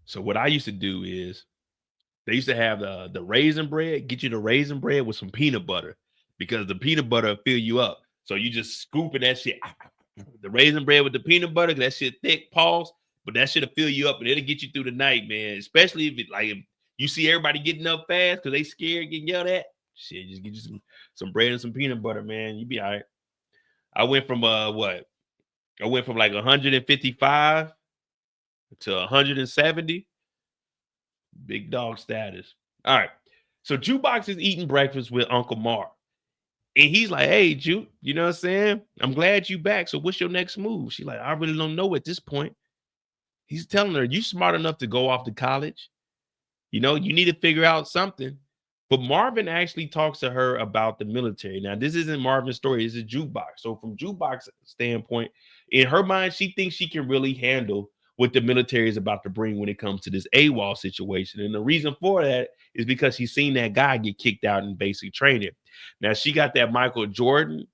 So what I used to do is they used to have the raisin bread, get you the raisin bread with some peanut butter because the peanut butter will fill you up. So you just scooping that shit. The raisin bread with the peanut butter, that shit thick, pause, but that shit'll fill you up and it'll get you through the night, man. Especially if you see everybody getting up fast because they scared getting yelled at. Shit, just get you some bread and some peanut butter, man. You be all right. I went from what? I went from like 155 to 170. Big dog status. All right. So Jukebox is eating breakfast with Uncle Marv. And he's like, hey, Juke, you know what I'm saying? I'm glad you back. So what's your next move? She's like, I really don't know at this point. He's telling her, you smart enough to go off to college. You know, you need to figure out something. But Marvin actually talks to her about the military. Now, this isn't Marvin's story. This is Jukebox. So from Jukebox standpoint, in her mind, she thinks she can really handle what the military is about to bring when it comes to this AWOL situation. And the reason for that is because she's seen that guy get kicked out in basic training. Now, she got that Michael Jordan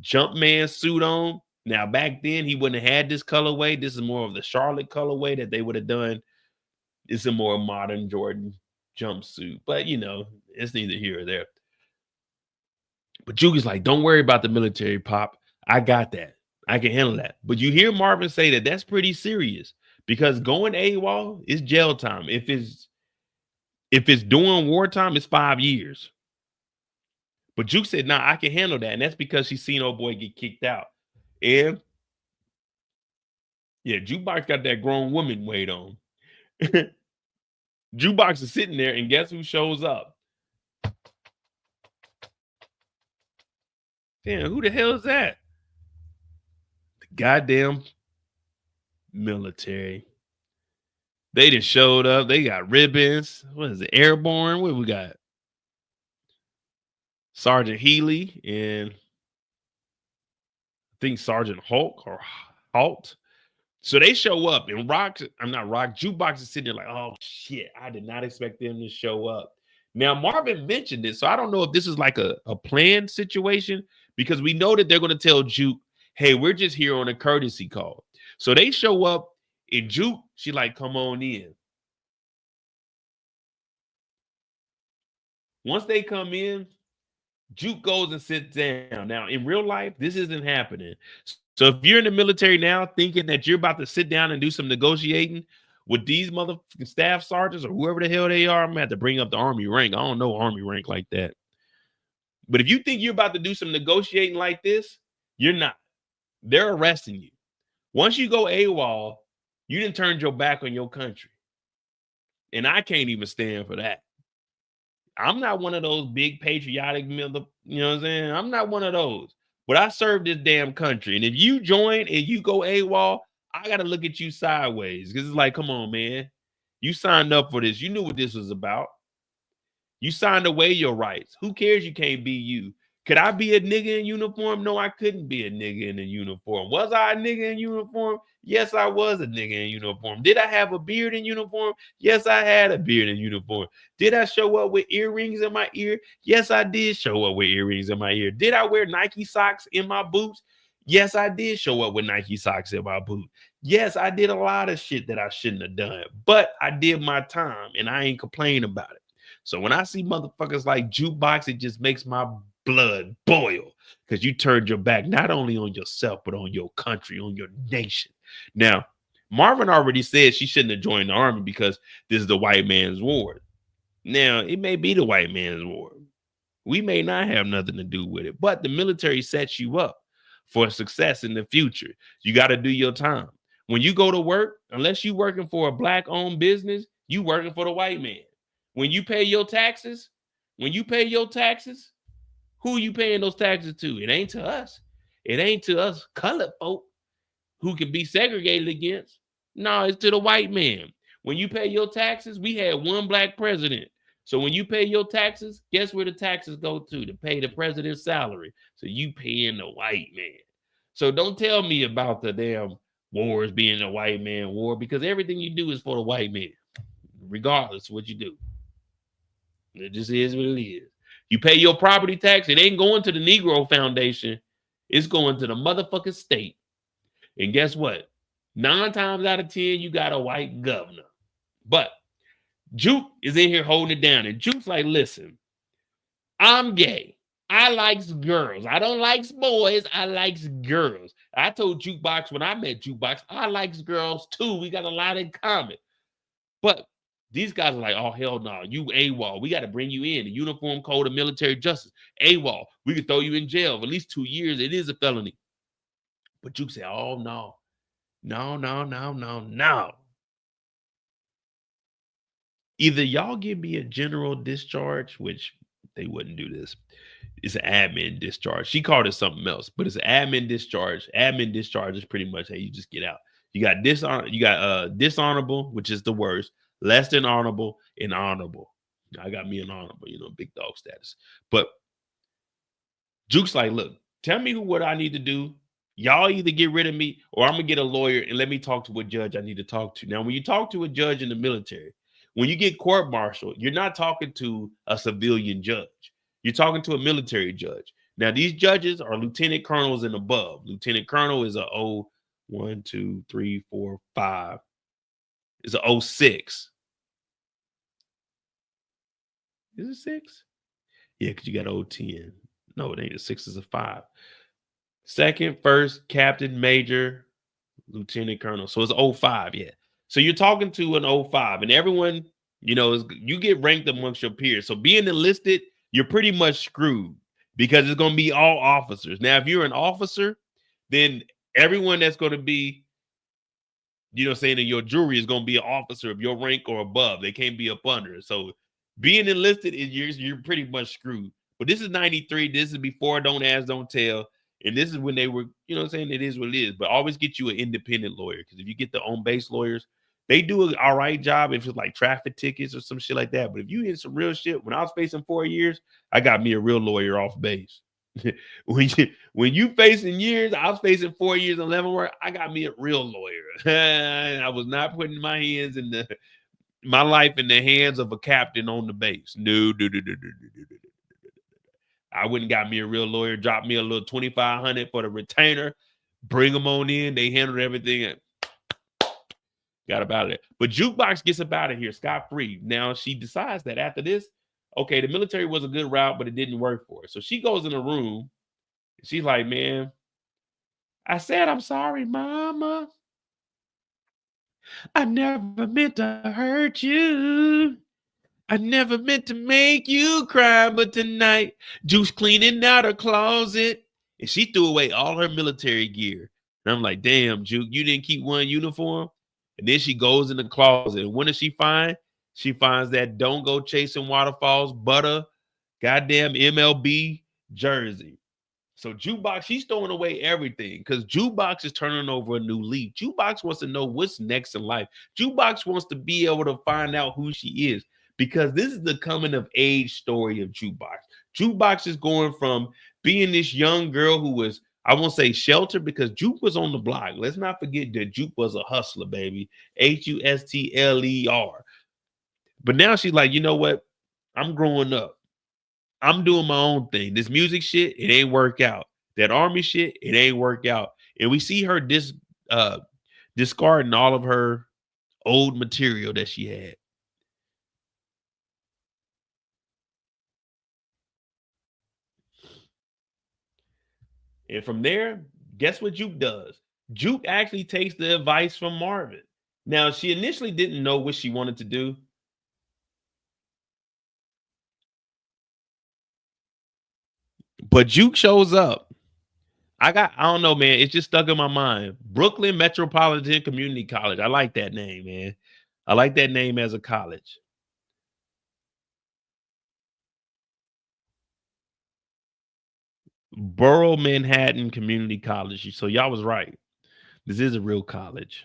Jumpman suit on. Now, back then, he wouldn't have had this colorway. This is more of the Charlotte colorway that they would have done. It's a more modern Jordan jumpsuit, but you know, it's neither here or there. But Juke is like, don't worry about the military, Pop. I got that. I can handle that. But you hear Marvin say that that's pretty serious because going AWOL is jail time. If it's during wartime, it's 5 years. But Juke said, nah, I can handle that. And that's because she's seen old boy get kicked out. And yeah, Jukebox got that grown woman weight on. Jukebox is sitting there, and guess who shows up? Damn, who the hell is that? The goddamn military. They just showed up. They got ribbons. What is it? Airborne. What we got? Sergeant Healy and I think Sergeant Hulk or Halt. So they show up and Jukebox is sitting there like, oh shit, I did not expect them to show up. Now, Marvin mentioned this, so I don't know if this is like a planned situation because we know that they're going to tell Juke, hey, we're just here on a courtesy call. So they show up and Juke, she like, come on in. Once they come in, Juke goes and sits down. Now, in real life, this isn't happening. So if you're in the military now thinking that you're about to sit down and do some negotiating with these motherfucking staff sergeants or whoever the hell they are, I'm gonna have to bring up the Army rank. I don't know Army rank like that. But if you think you're about to do some negotiating like this, you're not. They're arresting you. Once you go AWOL, you didn't turn your back on your country. And I can't even stand for that. I'm not one of those big patriotic, you know what I'm saying? I'm not one of those. But I serve this damn country. And if you join and you go AWOL, I got to look at you sideways because it's like, come on, man. You signed up for this. You knew what this was about. You signed away your rights. Who cares you can't be you? Could I be a nigga in uniform? No, I couldn't be a nigga in a uniform. Was I a nigga in uniform? Yes, I was a nigga in uniform. Did I have a beard in uniform? Yes, I had a beard in uniform. Did I show up with earrings in my ear? Yes, I did show up with earrings in my ear. Did I wear Nike socks in my boots? Yes, I did show up with Nike socks in my boot. Yes, I did a lot of shit that I shouldn't have done, but I did my time and I ain't complaining about it. So when I see motherfuckers like Jukebox, it just makes my blood boil because you turned your back not only on yourself, but on your country, on your nation. Now, Marvin already said she shouldn't have joined the army because this is the white man's war. Now, it may be the white man's war. We may not have nothing to do with it, but the military sets you up for success in the future. You got to do your time. When you go to work, unless you're working for a black-owned business, you working for the white man. When you pay your taxes, who are you paying those taxes to? It ain't to us. It ain't to us colored folk who can be segregated against. No, it's to the white man. When you pay your taxes, we had one black president. So when you pay your taxes, guess where the taxes go to pay the president's salary. So you paying the white man. So don't tell me about the damn wars being a white man war because everything you do is for the white man, regardless of what you do. It just is what it is. You pay your property tax, it ain't going to the Negro Foundation. It's going to the motherfucking state. And guess what? 9 times out of 10, you got a white governor. But Juke is in here holding it down, and Juke's like, listen, I'm gay. I likes girls. I don't likes boys. I likes girls. I told Jukebox when I met Jukebox, I likes girls too. We got a lot in common. But these guys are like, oh, hell no, you AWOL. We got to bring you in. The Uniform Code of Military Justice. AWOL. We could throw you in jail for at least 2 years. It is a felony. But Juke said, oh, no. No, no, no, no, no. Either y'all give me a general discharge, which they wouldn't do this. It's an admin discharge. She called it something else, but it's an admin discharge. Admin discharge is pretty much hey, you just get out. You got dishonorable, which is the worst, less than honorable, and honorable. I got me an honorable, big dog status. But Juke's like, look, tell me what I need to do. Y'all either get rid of me or I'm gonna get a lawyer and let me talk to what judge I need to talk to. Now, when you talk to a judge in the military, when you get court-martialed, you're not talking to a civilian judge. You're talking to a military judge. Now, these judges are lieutenant colonels and above. Lieutenant colonel is a 1, 2, 3, 4, 5. It's a 06. Is it 6? Yeah, because you got 010. No, it ain't a 6, it's a 5. Second, first, captain, major, lieutenant colonel. So it's 05, yeah. So you're talking to an 05, and everyone, you get ranked amongst your peers. So being enlisted, you're pretty much screwed because it's going to be all officers. Now, if you're an officer, then everyone that's going to be, saying in your jury is going to be an officer of your rank or above. They can't be up under. So being enlisted is you're pretty much screwed. But this is 93. This is before Don't Ask, Don't Tell. And this is when they were, saying it is what it is. But always get you an independent lawyer. Because if you get the on-base lawyers, they do an all right job if it's like traffic tickets or some shit like that. But if you hit some real shit, when I was facing 4 years, I got me a real lawyer off base. when you facing years, I was facing 4 years and 11 work. I got me a real lawyer. I was not putting my life in the hands of a captain on the base. No. I wouldn't got me a real lawyer. Dropped me a little 2,500 for the retainer. Bring them on in. They handled everything. Got up out of there. But Jukebox gets up out of here scot free. Now she decides that after this, okay, the military was a good route, but it didn't work for her. So she goes in a room. She's like, man, I said, I'm sorry, mama. I never meant to hurt you. I never meant to make you cry, but tonight, Juice cleaning out her closet. And she threw away all her military gear. And I'm like, damn, Juke, you didn't keep one uniform? And then she goes in the closet. And what does she find? She finds that Don't Go Chasing Waterfalls, butter, goddamn MLB jersey. So Jukebox, she's throwing away everything because Jukebox is turning over a new leaf. Jukebox wants to know what's next in life. Jukebox wants to be able to find out who she is because this is the coming of age story of Jukebox. Jukebox is going from being this young girl who was, I won't say sheltered because Juke was on the block. Let's not forget that Juke was a hustler, baby. Hustler. But now she's like, you know what? I'm growing up. I'm doing my own thing. This music shit, it ain't work out. That army shit, it ain't work out. And we see her discarding all of her old material that she had. And from there, guess what Juke does? Juke actually takes the advice from Marvin. Now, she initially didn't know what she wanted to do. But Juke shows up. I don't know, man. It's just stuck in my mind. Brooklyn Metropolitan Community College. I like that name, man. I like that name as a college. Borough Manhattan Community College. So y'all was right. This is a real college.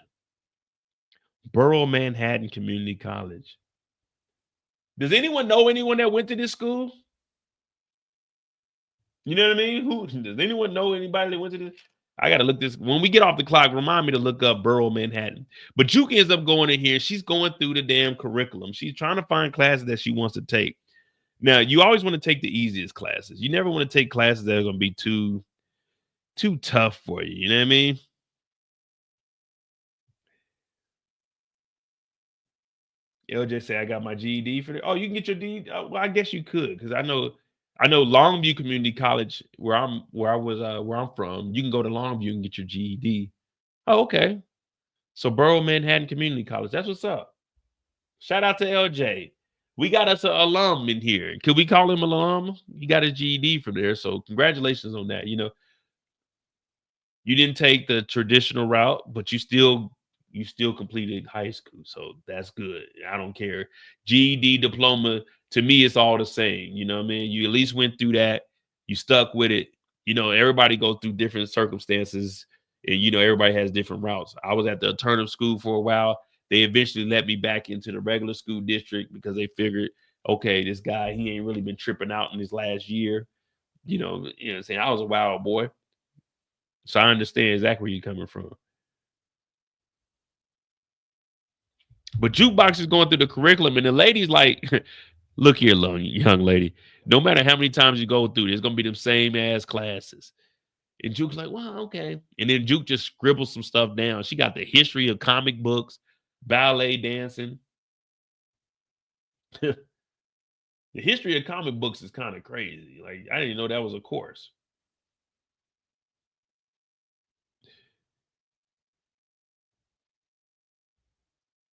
Borough Manhattan Community College. Does anyone know anyone that went to this school? You know what I mean? Who does anyone know anybody that went to this? I gotta look this when we get off the clock. Remind me to look up Borough Manhattan. But Juke ends up going in here. She's going through the damn curriculum. She's trying to find classes that she wants to take. Now, you always want to take the easiest classes. You never want to take classes that are going to be too tough for you. You know what I mean? LJ say I got my GED for the. Oh, you can get your D. Well, I guess you could because I know Longview Community College where I'm from. You can go to Longview and get your GED. Oh, okay. So Borough Manhattan Community College. That's what's up. Shout out to LJ. We got us an alum in here. Could we call him an alum? He got his GED from there. So congratulations on that. You didn't take the traditional route, but you still completed high school. So that's good. I don't care. GED diploma, to me, it's all the same. You know what I mean? You at least went through that. You stuck with it. Everybody goes through different circumstances, and everybody has different routes. I was at the alternative school for a while. They eventually let me back into the regular school district because they figured, okay, this guy, he ain't really been tripping out in his last year. What I'm saying? I was a wild boy. So I understand exactly where you're coming from. But Jukebox is going through the curriculum, and the lady's like, look here, young lady. No matter how many times you go through, there's gonna be them same ass classes. And Juke's like, well, okay. And then Juke just scribbles some stuff down. She got the history of comic books, ballet dancing. The history of comic books is kind of crazy. Like, I didn't know that was a course.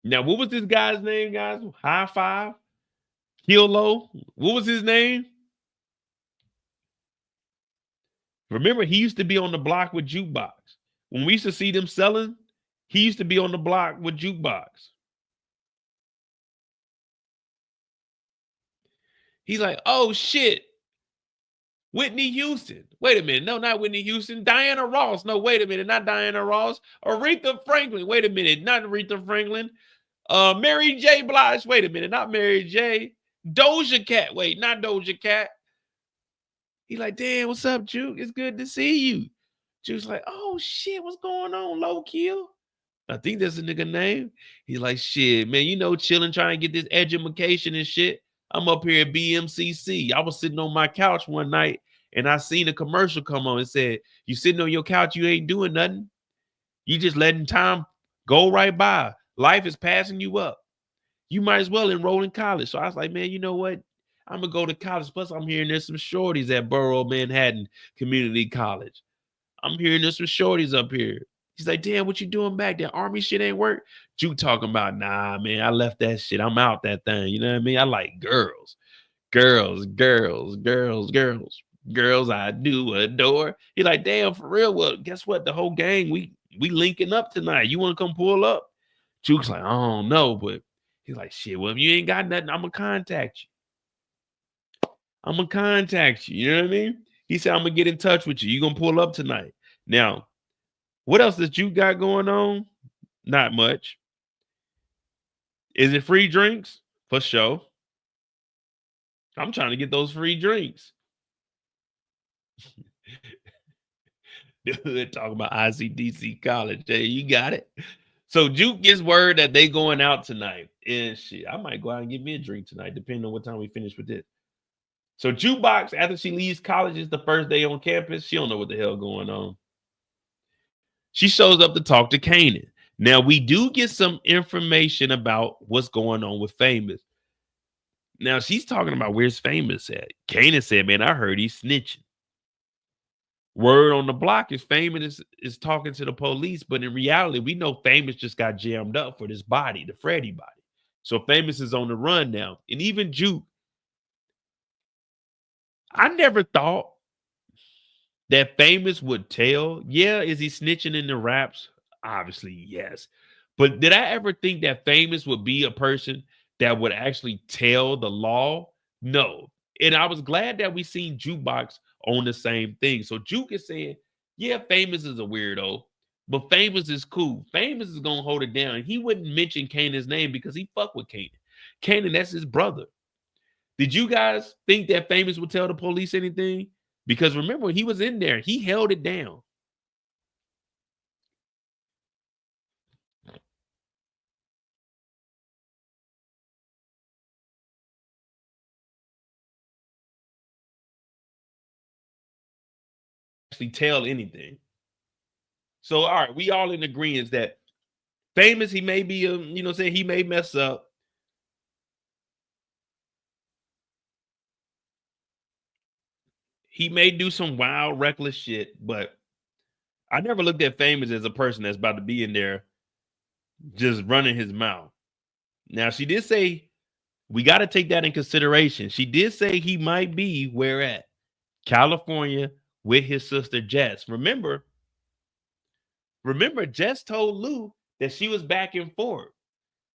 Now, what was this guy's name, guys? High Five? Kilo? What was his name? Remember, he used to be on the block with Jukebox. When we used to see them selling, he used to be on the block with Jukebox. He's like, oh shit, Whitney Houston. Wait a minute. No, not Whitney Houston. Diana Ross. No, wait a minute. Not Diana Ross. Aretha Franklin. Wait a minute. Not Aretha Franklin. Mary J. Blige. Wait a minute. Not Mary J. Doja Cat. Wait, not Doja Cat. He's like, damn, what's up, Juke? It's good to see you. Juke's like, oh shit, what's going on, low kill? I think that's a nigga name. He's like, shit, man, chilling, trying to get this education and shit. I'm up here at BMCC. I was sitting on my couch one night and I seen a commercial come on and said, you sitting on your couch, you ain't doing nothing. You just letting time go right by. Life is passing you up. You might as well enroll in college. So I was like, man, you know what? I'm gonna go to college. Plus, I'm hearing there's some shorties at Borough Manhattan Community College. I'm hearing there's some shorties up here. He's like, damn, what you doing back there? Army shit ain't work. Juke talking about, nah, man, I left that shit. I'm out that thing. You know what I mean? I like girls, girls, girls, girls, girls, girls. I do adore. He like, damn, for real. Well, guess what? The whole gang, we linking up tonight. You want to come pull up? Juke's like, I don't know, but he's like, shit. Well, if you ain't got nothing, I'm gonna contact you. I'm gonna contact you. You know what I mean? He said, I'm gonna get in touch with you. You gonna pull up tonight? Now, what else that you got going on? Not much. Is it free drinks? For sure. I'm trying to get those free drinks. The hood talking about ICDC college. Hey, you got it. So Juke gets word that they going out tonight. And shit, I might go out and get me a drink tonight, depending on what time we finish with this. So Jukebox, after she leaves college, is the first day on campus. She don't know what the hell going on. She shows up to talk to Kanan. Now, we do get some information about what's going on with Famous. Now, she's talking about where's Famous at. Kanan said, man, I heard he's snitching. Word on the block is Famous is talking to the police, but in reality, we know Famous just got jammed up for this body, the Freddy body. So Famous is on the run now. And even Juke, I never thought that Famous would tell. Yeah, is he snitching in the raps? Obviously, yes. But did I ever think that Famous would be a person that would actually tell the law? No. And I was glad that we seen Jukebox on the same thing. So Juke is saying, yeah, Famous is a weirdo, but Famous is cool. Famous is gonna hold it down. He wouldn't mention Kanan's name because he fuck with Kanan. Kanan, that's his brother. Did you guys think that Famous would tell the police anything? Because remember, he was in there. He held it down. Actually tell anything. So, all right, we all in agreement that Famous, he may be, saying he may mess up. He may do some wild, reckless shit, but I never looked at Famous as a person that's about to be in there just running his mouth. Now, she did say we got to take that in consideration. She did say he might be where at California with his sister Jess. Remember, Jess told Lou that she was back and forth.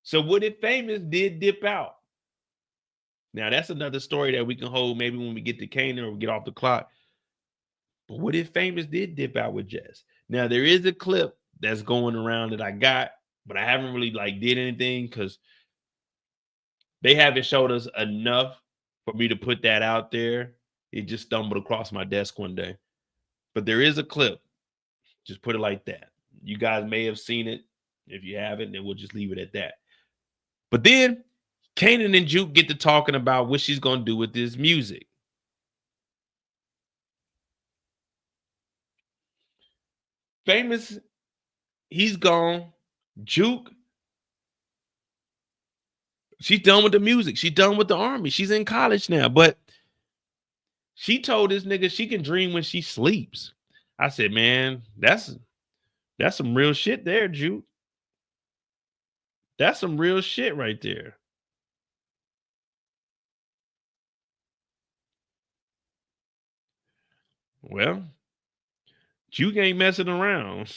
So what if Famous did dip out? Now that's another story that we can hold maybe when we get to Kanan or we get off the clock. But what if Famous did dip out with Jess? Now there is a clip that's going around that I got, but I haven't really like did anything because they haven't showed us enough for me to put that out there. It just stumbled across my desk one day. But there is a clip. Just put it like that. You guys may have seen it. If you haven't, then we'll just leave it at that. But then Kanan and Juke get to talking about what she's going to do with this music. Famous, he's gone. Juke, she's done with the music. She's done with the army. She's in college now. But she told this nigga she can dream when she sleeps. I said, man, that's some real shit there, Juke. That's some real shit right there. Well, Juke ain't messing around.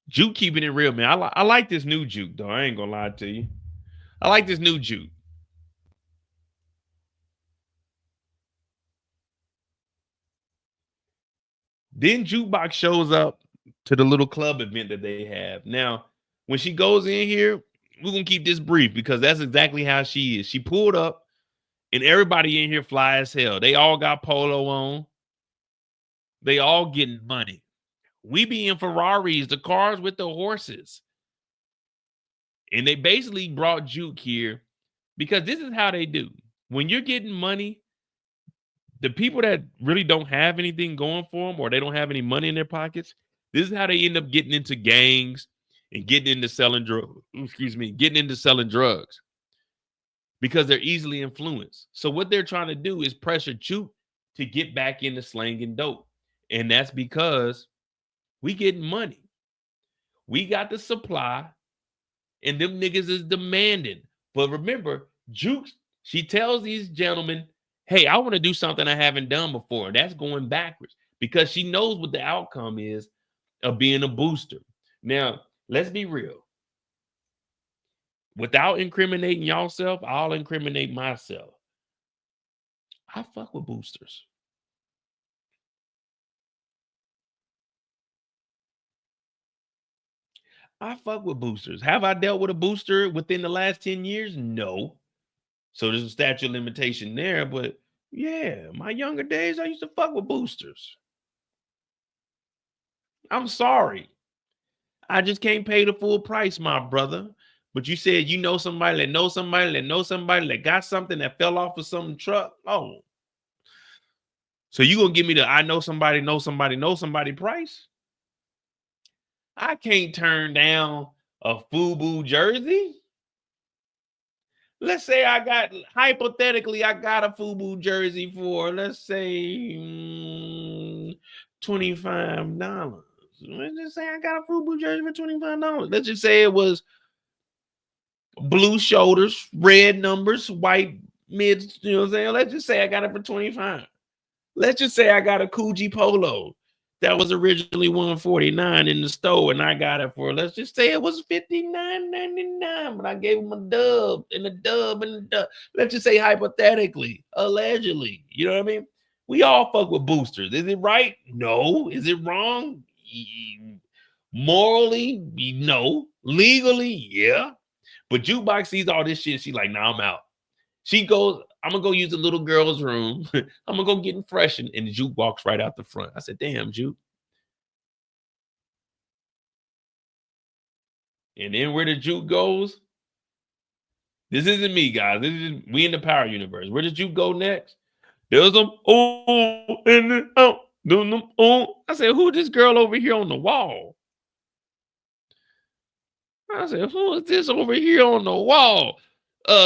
Juke keeping it real, man. I like this new Juke, though. I ain't gonna lie to you. I like this new Juke. Then Jukebox shows up to the little club event that they have. Now, when she goes in here, we're gonna keep this brief because that's exactly how she is. She pulled up, and everybody in here fly as hell. They all got polo on. They all getting money. We be in Ferraris, the cars with the horses. And they basically brought Juke here because this is how they do. When you're getting money, the people that really don't have anything going for them or they don't have any money in their pockets, this is how they end up getting into gangs and getting into selling drugs. Getting into selling drugs because they're easily influenced. So what they're trying to do is pressure Juke to get back into slanging dope. And that's because we getting money. We got the supply and them niggas is demanding. But remember, Jukes, she tells these gentlemen, hey, I want to do something I haven't done before. And that's going backwards because she knows what the outcome is of being a booster. Now, let's be real. Without incriminating yourself, I'll incriminate myself. I fuck with boosters. I fuck with boosters. Have I dealt with a booster within the last 10 years? No. So there's a statute of limitation there, but yeah, my younger days, I used to fuck with boosters. I'm sorry. I just can't pay the full price, my brother. But you said you know somebody that knows somebody that knows somebody that got something that fell off of some truck. Oh. So you gonna give me the I know somebody price? I can't turn down a FUBU jersey. Let's say hypothetically, I got a FUBU jersey for, let's say, $25. Let's just say I got a FUBU jersey for $25. Let's just say it was blue shoulders, red numbers, white mids, you know what I'm saying? Let's just say I got it for 25. Let's just say I got a Coogee polo that was originally $149 in the store, and I got it for, let's just say it was $59.99, but I gave him a dub and a dub and a dub. Let's just say hypothetically, allegedly, you know what I mean? We all fuck with boosters. Is it right? No. Is it wrong? Morally, no. Legally, yeah. But Jukebox sees all this shit. She's like, nah, I'm out. She goes, I'm gonna go use the little girl's room. I'm gonna go get freshened, and the Juke walks right out the front. I said, damn, Juke. And then where the Juke goes, this isn't me, guys. This is we in the Power Universe. Where did Juke go next? There's a oh in the out. I said, who this girl over here on the wall? I said, who is this over here on the wall?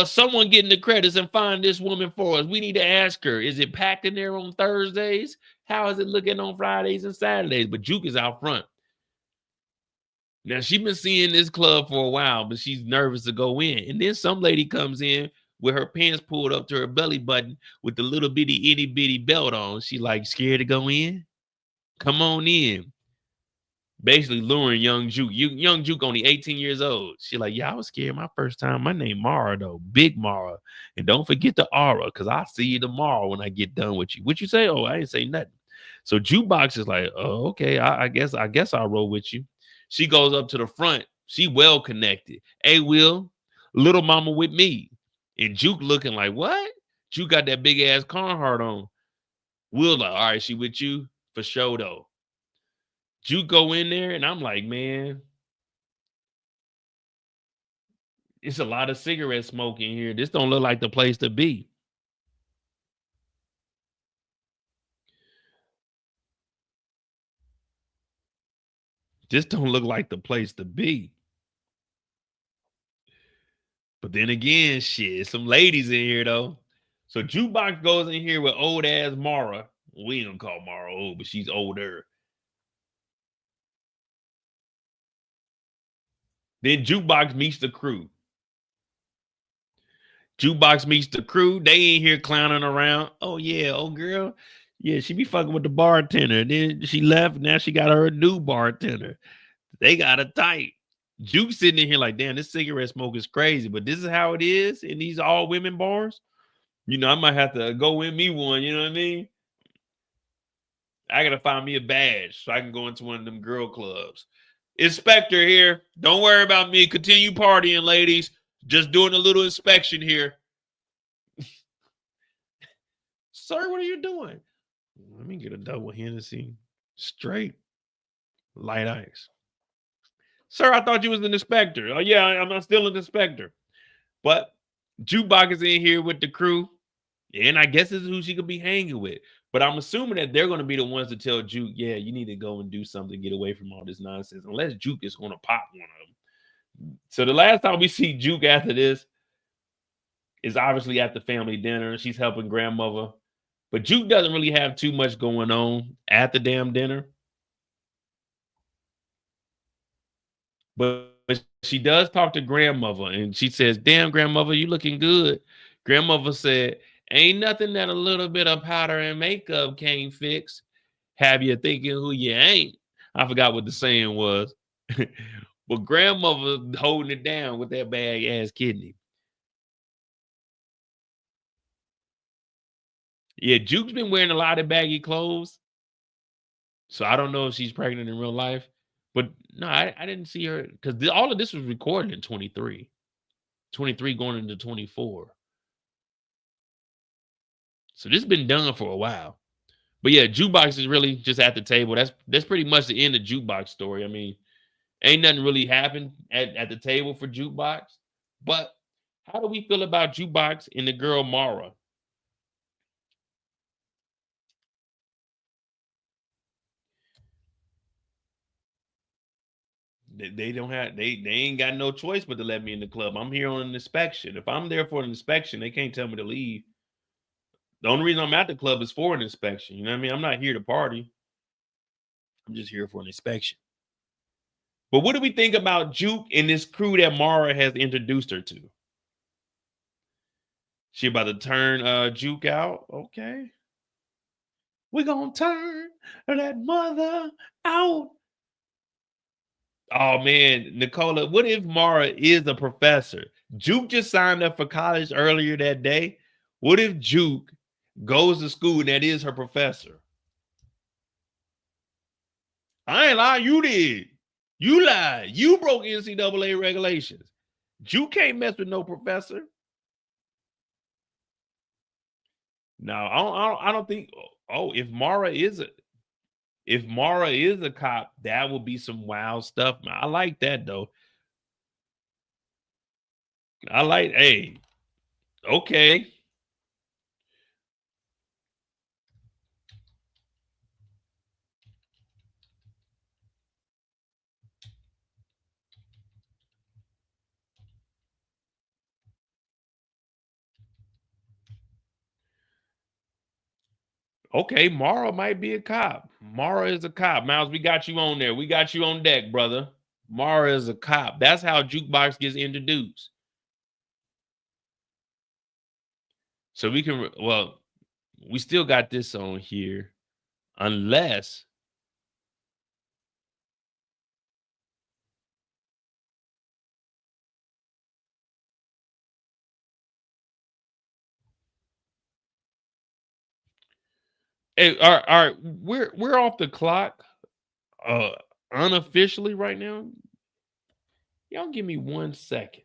Someone getting the credits and find this woman for us. We need to ask her, is it packed in there on Thursdays? How is it looking on Fridays and Saturdays? But Juke is out front. Now she's been seeing this club for a while, but she's nervous to go in. And then some lady comes in with her pants pulled up to her belly button with the little bitty itty bitty belt on. She like scared to go in. Come on in. Basically luring young Juke. Young Juke only 18 years old. She like, yeah, I was scared my first time. My name Mara though, Big Mara. And don't forget the aura, because I'll see you tomorrow when I get done with you. What you say? Oh, I ain't say nothing. So Jukebox is like, oh, okay, I guess I'll roll with you. She goes up to the front. She well connected. Hey, Will, little mama with me. And Juke looking like, what? Juke got that big ass Carhartt on. Will like, all right, she with you? For sure though. Juke go in there, and I'm like, man, it's a lot of cigarette smoke in here. This don't look like the place to be. This don't look like the place to be. But then again, shit, some ladies in here though. So Jukebox goes in here with old ass Mara. We ain't gonna call Mara old, but she's older. Then Jukebox meets the crew. Jukebox meets the crew. They ain't here clowning around. Oh yeah, old girl. Yeah, she be fucking with the bartender. Then she left. Now she got her a new bartender. They got a tight. Juke sitting in here like, damn, this cigarette smoke is crazy. But this is how it is in these all women bars. You know, I might have to go win me one. You know what I mean? I gotta find me a badge so I can go into one of them girl clubs. Inspector here. Don't worry about me. Continue partying, ladies. Just doing a little inspection here. Sir, what are you doing? Let me get a double Hennessy. Straight. Light ice. Sir, I thought you was an inspector. Oh, yeah, I'm still an inspector. But Jukebox is in here with the crew. And I guess this is who she could be hanging with. But I'm assuming that they're going to be the ones to tell Juke, yeah, you need to go and do something, get away from all this nonsense. Unless Juke is going to pop one of them. So the last time we see Juke after this is obviously at the family dinner. She's helping grandmother. But Juke doesn't really have too much going on at the damn dinner. But she does talk to grandmother, and she says, damn, grandmother, you looking good. Grandmother said, ain't nothing that a little bit of powder and makeup can't fix. Have you thinking who you ain't? I forgot what the saying was. But grandmother holding it down with that bad ass kidney. Yeah, Juke's been wearing a lot of baggy clothes. So I don't know if she's pregnant in real life. But no, I didn't see her because all of this was recorded in 23. 23 going into 24. So this has been done for a while. But yeah, Jukebox is really just at the table. That's pretty much the end of Jukebox story. I mean, ain't nothing really happened at the table for Jukebox. But how do we feel about Jukebox and the girl Mara? They don't have they ain't got no choice but to let me in the club. I'm here on an inspection. If I'm there for an inspection, they can't tell me to leave. The only reason I'm at the club is for an inspection. You know what I mean? I'm not here to party. I'm just here for an inspection. But what do we think about Juke and this crew that Mara has introduced her to? She about to turn Juke out. Okay. We're gonna turn that mother out. Oh man, Nicola, what if Mara is a professor? Juke just signed up for college earlier that day. What if Juke goes to school and that is her professor? I ain't lying, you did. You lied. You broke NCAA regulations. Juke can't mess with no professor. No, I don't think. Oh, if Mara is a cop, that would be some wild stuff. I like that though. I like. Hey, okay. Okay, Mara might be a cop. Mara is a cop. Miles, we got you on there. We got you on deck, brother. Mara is a cop. That's how Jukebox gets introduced. So we can, well, we still got this on here, unless hey, all right, we're off the clock, uh, unofficially right now. Y'all give me 1 second.